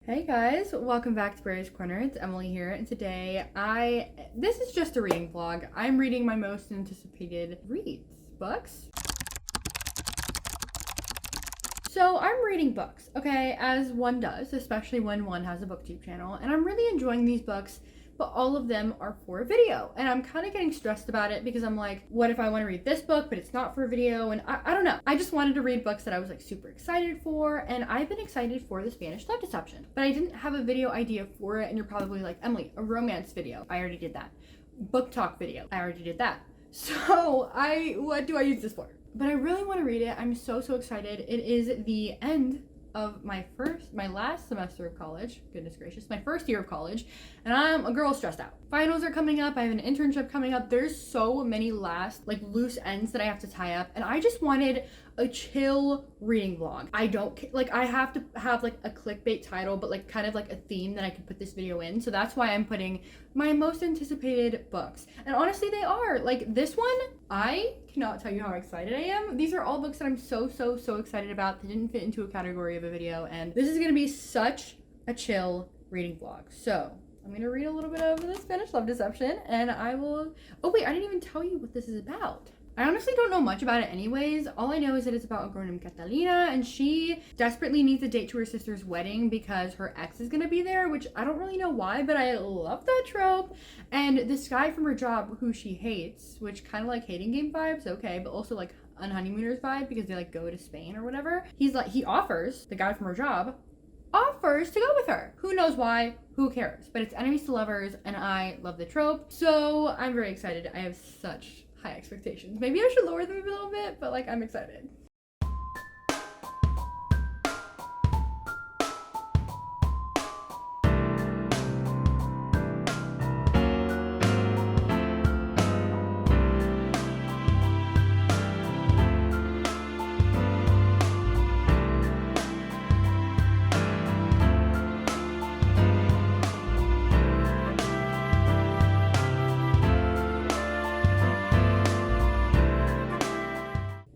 Hey guys, welcome back to Barry's Corner. It's Emily here, and today this is just a reading vlog. I'm reading my most anticipated books. So I'm reading books, okay, as one does, especially when one has a booktube channel, and I'm really enjoying these books, but all of them are for a video, and I'm kind of getting stressed about it because I'm like, what if I want to read this book, but it's not for a video, and I don't know. I just wanted to read books that I was like super excited for, and I've been excited for The Spanish Love Deception, but I didn't have a video idea for it, and you're probably like, Emily, a romance video. I already did that. Book talk video. I already did that. So what do I use this for? But I really want to read it. I'm so excited. It is the end of my last semester of college. Goodness gracious, my first year of college, and I'm a girl stressed out. Finals are coming up. I have an internship coming up. There's so many loose ends that I have to tie up, and I just wanted a chill reading vlog. I have to have like a clickbait title, but like kind of like a theme that I can put this video in. So that's why I'm putting my most anticipated books. And honestly, they are. Like this one, I cannot tell you how excited I am. These are all books that I'm so excited about. They didn't fit into a category of a video, and this is gonna be such a chill reading vlog. So I'm gonna read a little bit of The Spanish Love Deception, and I will... Oh wait, I didn't even tell you what this is about. I honestly don't know much about it anyways. All I know is that it's about a girl named Catalina, and she desperately needs a date to her sister's wedding because her ex is gonna be there, which I don't really know why, but I love that trope. And this guy from her job who she hates, which kind of like hating game vibes, okay, but also like on honeymooners vibe because they like go to Spain or whatever. The guy from her job offers to go with her. Who knows why? Who cares? But it's enemies to lovers, and I love the trope. So I'm very excited. I have such high expectations. Maybe I should lower them a little bit, but like I'm excited.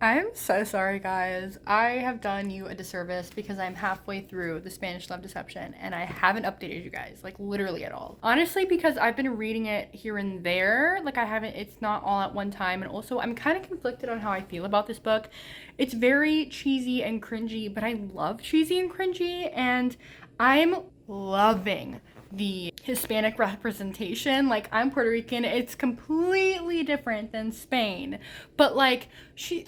I'm so sorry, guys. I have done you a disservice because I'm halfway through The Spanish Love Deception and I haven't updated you guys, like literally at all. Honestly, because I've been reading it here and there, like it's not all at one time, and also I'm kind of conflicted on how I feel about this book. It's very cheesy and cringy, but I love cheesy and cringy, and I'm loving the Hispanic representation. Like, I'm Puerto Rican, it's completely different than Spain, but like she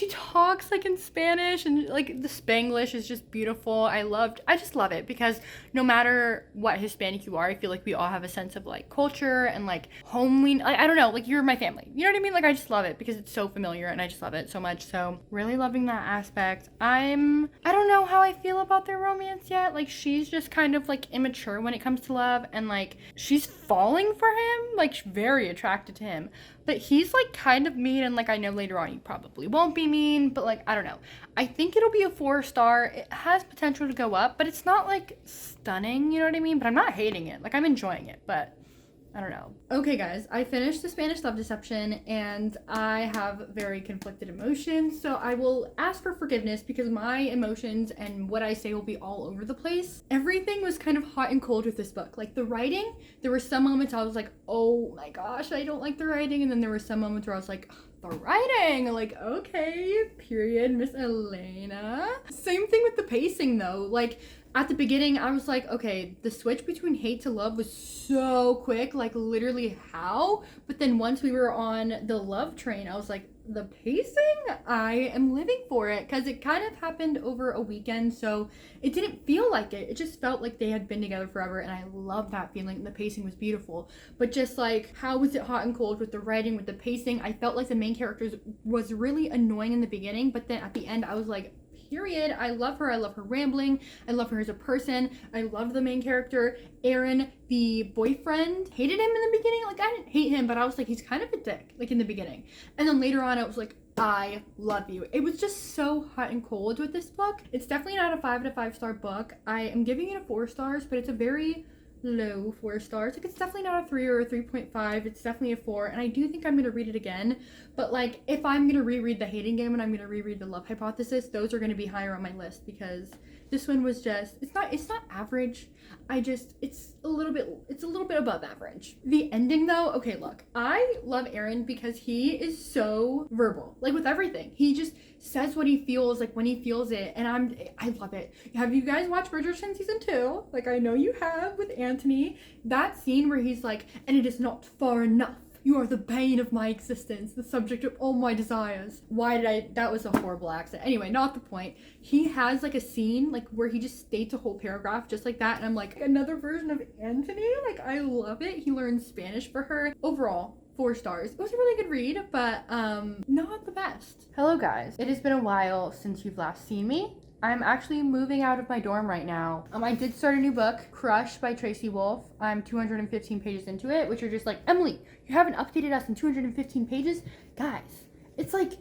talks like in Spanish, and like the Spanglish is just beautiful. I just love it because no matter what Hispanic you are, I feel like we all have a sense of like culture and like homely, I don't know, like you're my family, you know what I mean? Like I just love it because it's so familiar and I just love it so much. So really loving that aspect. I don't know how I feel about their romance yet. Like she's just kind of like immature when it comes to love, and like she's falling for him, like very attracted to him, but he's like kind of mean, and like I know later on he probably won't be mean, but like I don't know. I think it'll be a 4-star. It has potential to go up, but it's not like stunning, you know what I mean? But I'm not hating it. Like I'm enjoying it, but I don't know. Okay guys, I finished The Spanish Love Deception and I have very conflicted emotions, so I will ask for forgiveness because my emotions and what I say will be all over the place. Everything was kind of hot and cold with this book. Like the writing, there were some moments I was like, oh my gosh, I don't like the writing, and then there were some moments where I was like, the writing, like, okay, period, Miss Elena. Same thing with the pacing though. Like at the beginning, I was like, okay, the switch between hate to love was so quick, like literally how? But then once we were on the love train, I was like, the pacing, I am living for it, because it kind of happened over a weekend, so it didn't feel like it. It just felt like they had been together forever, and I love that feeling. The pacing was beautiful, but just like, how was it hot and cold with the writing, with the pacing? I felt like the main characters was really annoying in the beginning, but then at the end, I was like, period. I love her. I love her rambling. I love her as a person. I love the main character. Aaron, the boyfriend, hated him in the beginning. Like, I didn't hate him, but I was like, he's kind of a dick, like in the beginning. And then later on, I was like, I love you. It was just so hot and cold with this book. It's definitely not a 5 out of 5 star book. I am giving it a 4 stars, but it's a very low 4 stars. Like, it's definitely not a 3 or a 3.5. It's definitely a 4, and I do think I'm gonna read it again. But like, if I'm gonna reread The Hating Game and I'm gonna reread The Love Hypothesis, those are gonna be higher on my list because This one was just, it's not average. It's a little bit above average. The ending though, okay, look, I love Aaron because he is so verbal, like with everything. He just says what he feels, like when he feels it, and I love it. Have you guys watched Bridgerton season 2? Like I know you have, with Anthony. That scene where he's like, and it is not far enough. You are the bane of my existence, the subject of all my desires. That was a horrible accent. Anyway, not the point. He has like a scene like where he just states a whole paragraph just like that. And I'm like, another version of Anthony? Like, I love it. He learned Spanish for her. Overall, 4 stars. It was a really good read, but not the best. Hello guys. It has been a while since you've last seen me. I'm actually moving out of my dorm right now. I did start a new book, Crush by Tracy Wolf. I'm 215 pages into it, which are just like, Emily, you haven't updated us in 215 pages? Guys, it's like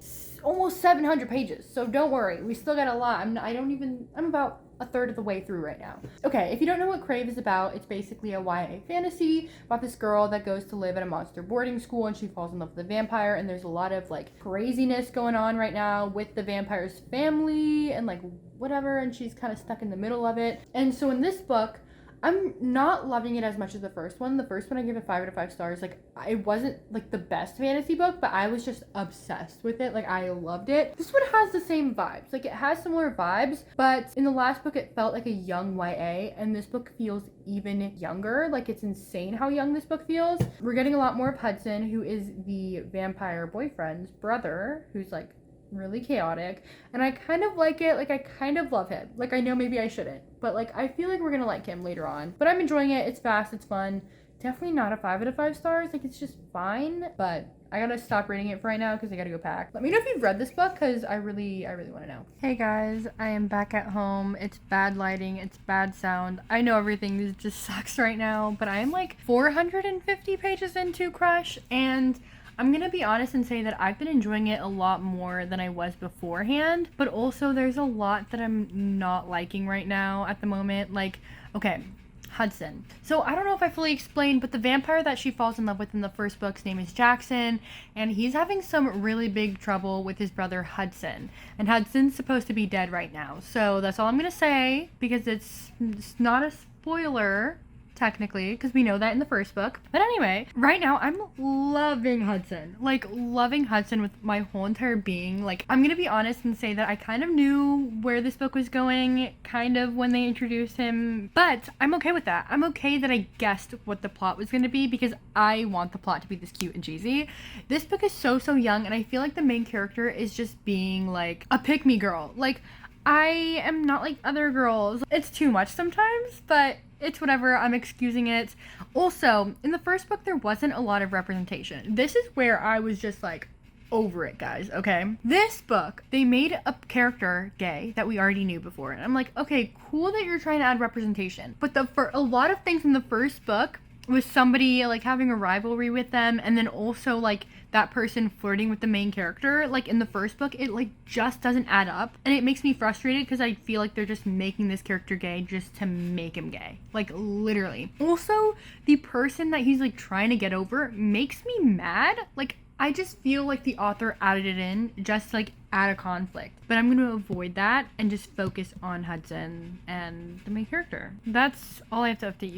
almost 700 pages, so don't worry. We still got a lot. I'm about a third of the way through right now. Okay, if you don't know what Crave is about, it's basically a YA fantasy about this girl that goes to live at a monster boarding school and she falls in love with a vampire, and there's a lot of like craziness going on right now with the vampire's family and like whatever, and she's kind of stuck in the middle of it. And so in this book, I'm not loving it as much as the first one. The first one I give it 5 out of 5 stars. Like, it wasn't like the best fantasy book, but I was just obsessed with it. Like, I loved it. This one has the same vibes. Like, it has similar vibes, but in the last book it felt like a young YA, and this book feels even younger. Like, it's insane how young this book feels. We're getting a lot more of Hudson, who is the vampire boyfriend's brother, who's like really chaotic, and I kind of like it. Like, I kind of love him. Like, I know maybe I shouldn't, but like I feel like we're gonna like him later on. But I'm enjoying it. It's fast, it's fun. Definitely not a 5 out of 5 stars. Like, it's just fine, but I gotta stop reading it for right now because I gotta go pack. Let me know if you've read this book because I really want to know. Hey guys, I am back at home. It's bad lighting, it's bad sound. I know everything just sucks right now, but I'm like 450 pages into Crush, and I'm gonna be honest and say that I've been enjoying it a lot more than I was beforehand, but also there's a lot that I'm not liking right now at the moment. Like, okay, Hudson. So I don't know if I fully explained, but the vampire that she falls in love with in the first book's name is Jackson, and he's having some really big trouble with his brother Hudson. And Hudson's supposed to be dead right now. So that's all I'm gonna say, because it's not a spoiler technically, because we know that in the first book. But anyway, right now I'm loving Hudson. Like, loving Hudson with my whole entire being. Like, I'm gonna be honest and say that I kind of knew where this book was going, kind of, when they introduced him, but I'm okay with that. I'm okay that I guessed what the plot was gonna be, because I want the plot to be this cute and cheesy. This book is so young, and I feel like the main character is just being like a pick-me girl. Like, I am not like other girls. It's too much sometimes, but it's whatever. I'm excusing it. Also, in the first book, there wasn't a lot of representation. This is where I was just like over it, guys, okay? This book, they made a character gay that we already knew before. And I'm like, okay, cool that you're trying to add representation. But for a lot of things in the first book was somebody like having a rivalry with them, and then also like that person flirting with the main character. Like, in the first book, it like just doesn't add up, and it makes me frustrated because I feel like they're just making this character gay just to make him gay, like literally. Also, the person that he's like trying to get over makes me mad. Like, I just feel like the author added it in just to, like, add a conflict. But I'm going to avoid that and just focus on Hudson and the main character. That's all I have to update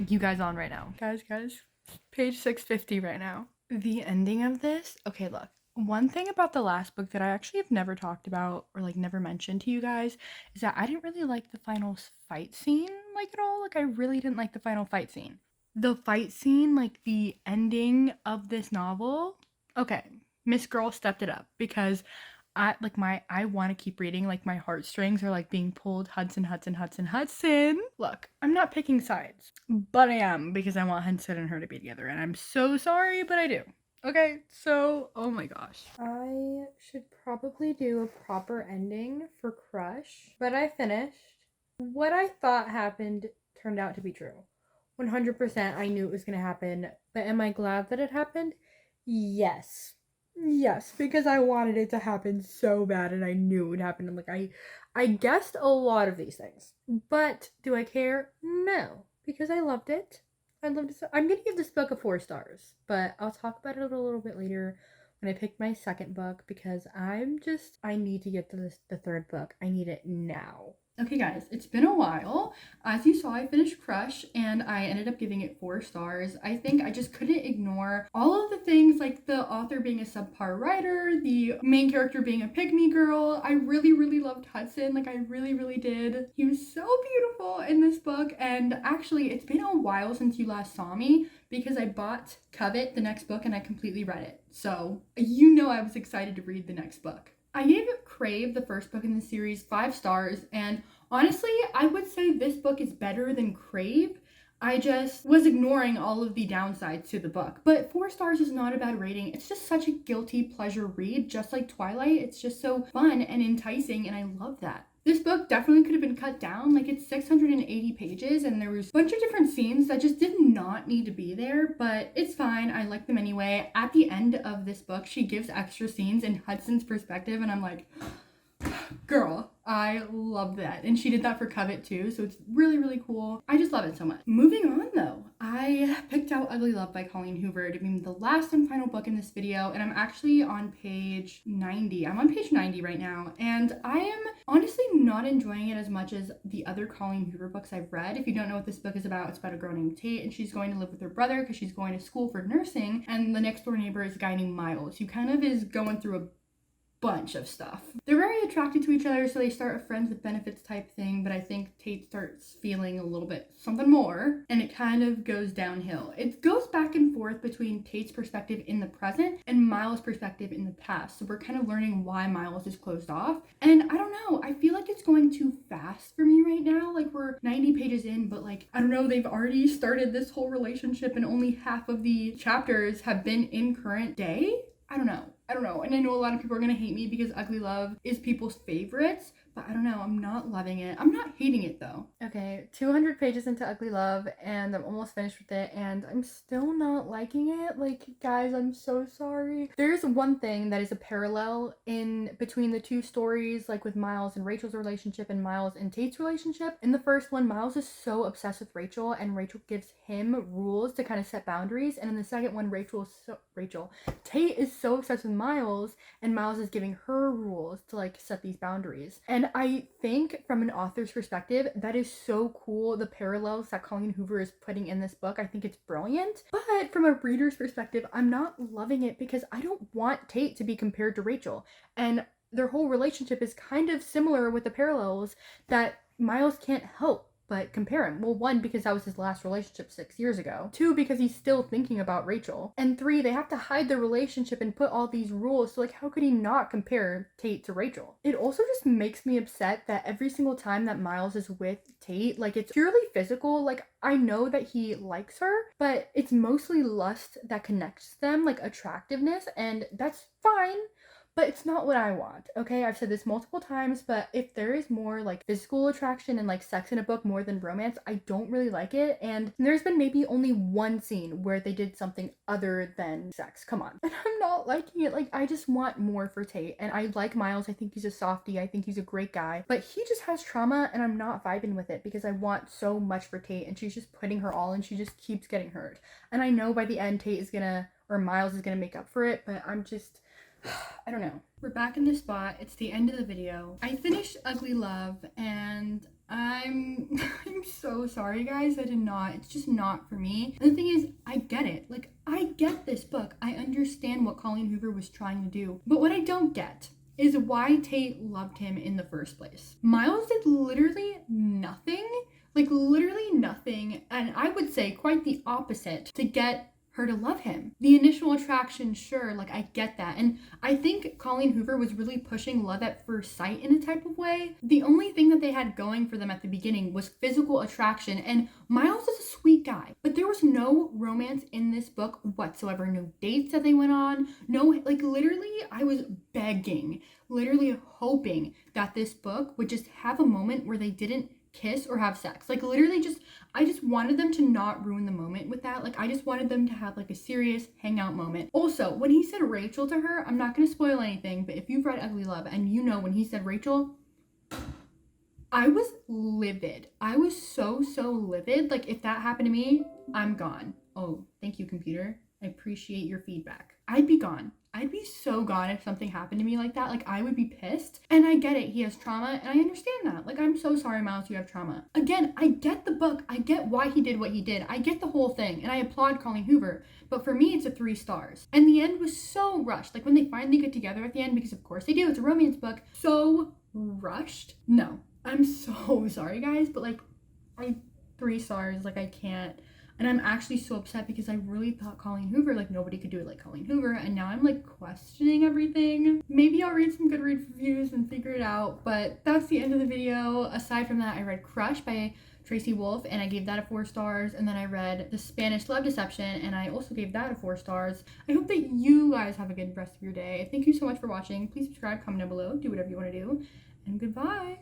you guys on right now. Guys, page 650 right now. The ending of this, okay, look. One thing about the last book that I actually have never talked about or like never mentioned to you guys is that I didn't really like the final fight scene like at all. Like, I really didn't like the final fight scene. The fight scene, like the ending of this novel, okay, Miss Girl stepped it up, because I want to keep reading. Like, my heartstrings are like being pulled. Hudson. Look, I'm not picking sides, but I am, because I want Hudson and her to be together, and I'm so sorry, but I do. Okay, so, oh my gosh. I should probably do a proper ending for Crush, but I finished. What I thought happened turned out to be true. 100% I knew it was going to happen, but am I glad that it happened? Yes, because I wanted it to happen so bad, and I knew it would happen. And like, I guessed a lot of these things, but do I care? No, because I loved it. I loved it. I'm gonna give this book a 4 stars, but I'll talk about it a little bit later when I pick my second book, because I need to get to the third book. I need it now. Okay guys, it's been a while. As you saw, I finished Crush and I ended up giving it 4 stars. I think I just couldn't ignore all of the things like the author being a subpar writer, the main character being a pygmy girl. I really loved Hudson, like I really did. He was so beautiful in this book, and actually it's been a while since you last saw me because I bought Covet, the next book, and I completely read it. So you know I was excited to read the next book. I gave Crave, the first book in the series, 5 stars, and honestly, I would say this book is better than Crave. I just was ignoring all of the downsides to the book. But 4 stars is not a bad rating. It's just such a guilty pleasure read, just like Twilight. It's just so fun and enticing, and I love that. This book definitely could have been cut down. Like, it's 680 pages and there was a bunch of different scenes that just did not need to be there, but it's fine. I like them anyway. At the end of this book, she gives extra scenes in Hudson's perspective, and I'm like, girl, I love that. And she did that for Covet too, so it's really cool. I just love it so much. Moving on though, I picked out Ugly Love by Colleen Hoover to be the last and final book in this video, and I'm actually on page 90. I'm on page 90 right now, and I am honestly not enjoying it as much as the other Colleen Hoover books I've read. If you don't know what this book is about, it's about a girl named Tate, and she's going to live with her brother because she's going to school for nursing, and the next door neighbor is a guy named Miles, who kind of is going through a bunch of stuff. They're very attracted to each other, so they start a friends with benefits type thing, but I think Tate starts feeling a little bit something more, and it kind of goes downhill. It goes back and forth between Tate's perspective in the present and Miles' perspective in the past, so we're kind of learning why Miles is closed off. And I don't know, I feel like it's going too fast for me right now. Like, we're 90 pages in, but like, I don't know, they've already started this whole relationship and only half of the chapters have been in current day. I don't know. And I know a lot of people are going to hate me because Ugly Love is people's favorites, but I don't know. I'm not loving it. I'm not hating it though. Okay, 200 pages into Ugly Love and I'm almost finished with it and I'm still not liking it. Like, guys, I'm so sorry. There's one thing that is a parallel in between the two stories, like with Miles and Rachel's relationship and Miles and Tate's relationship. In the first one, Miles is so obsessed with Rachel and Rachel gives him rules to kind of set boundaries. And in the second one, Tate is so obsessed with Miles and Miles is giving her rules to like set these boundaries. And I think from an author's perspective, that is so cool, the parallels that Colleen Hoover is putting in this book. I think it's brilliant. But from a reader's perspective, I'm not loving it because I don't want Tate to be compared to Rachel. And their whole relationship is kind of similar with the parallels that Miles can't help but compare him. Well, 1, because that was his last relationship 6 years ago. 2, because he's still thinking about Rachel. And 3, they have to hide their relationship and put all these rules, so like, how could he not compare Tate to Rachel? It also just makes me upset that every single time that Miles is with Tate, like, it's purely physical. Like, I know that he likes her, but it's mostly lust that connects them, like attractiveness, and that's fine. But it's not what I want, okay? I've said this multiple times, but if there is more like physical attraction and like sex in a book more than romance, I don't really like it. And there's been maybe only one scene where they did something other than sex. Come on. And I'm not liking it. Like, I just want more for Tate. And I like Miles. I think he's a softie. I think he's a great guy. But he just has trauma and I'm not vibing with it because I want so much for Tate and she's just putting her all and she just keeps getting hurt. And I know by the end Miles is gonna make up for it, but I'm just... I don't know. We're back in the spot. It's the end of the video. I finished Ugly Love and I'm so sorry guys. It's just not for me. And the thing is, I get it. Like, I get this book. I understand what Colleen Hoover was trying to do. But what I don't get is why Tate loved him in the first place. Miles did literally nothing. Like, literally nothing. And I would say quite the opposite to get her to love him. The initial attraction, sure, like, I get that. And I think Colleen Hoover was really pushing love at first sight in a type of way. The only thing that they had going for them at the beginning was physical attraction, and Miles is a sweet guy. But there was no romance in this book whatsoever. No dates that they went on. No, like, literally, I was begging, literally hoping that this book would just have a moment where they didn't kiss or have sex. Like, literally I just wanted them to not ruin the moment with that. Like, I just wanted them to have like a serious hangout moment. Also, when he said Rachel to her, I'm not going to spoil anything, but if you've read Ugly Love and you know when he said Rachel, I was livid. I was so livid. Like, if that happened to me, I'm gone. Oh, thank you, computer. I appreciate your feedback. I'd be gone. I'd be so gone if something happened to me like that. Like, I would be pissed. And I get it. He has trauma, and I understand that. Like, I'm so sorry, Miles, you have trauma. Again, I get the book. I get why he did what he did. I get the whole thing, and I applaud Colleen Hoover. But for me, it's a 3 stars. And the end was so rushed. Like, when they finally get together at the end, because of course they do, it's a romance book, so rushed. No. I'm so sorry, guys, but like, 3 stars. Like, I can't. And I'm actually so upset because I really thought Colleen Hoover, like, nobody could do it like Colleen Hoover. And now I'm like questioning everything. Maybe I'll read some Goodreads reviews and figure it out. But that's the end of the video. Aside from that, I read Crush by Tracy Wolf, and I gave that a 4 stars. And then I read The Spanish Love Deception, and I also gave that a 4 stars. I hope that you guys have a good rest of your day. Thank you so much for watching. Please subscribe, comment down below, do whatever you want to do, and goodbye.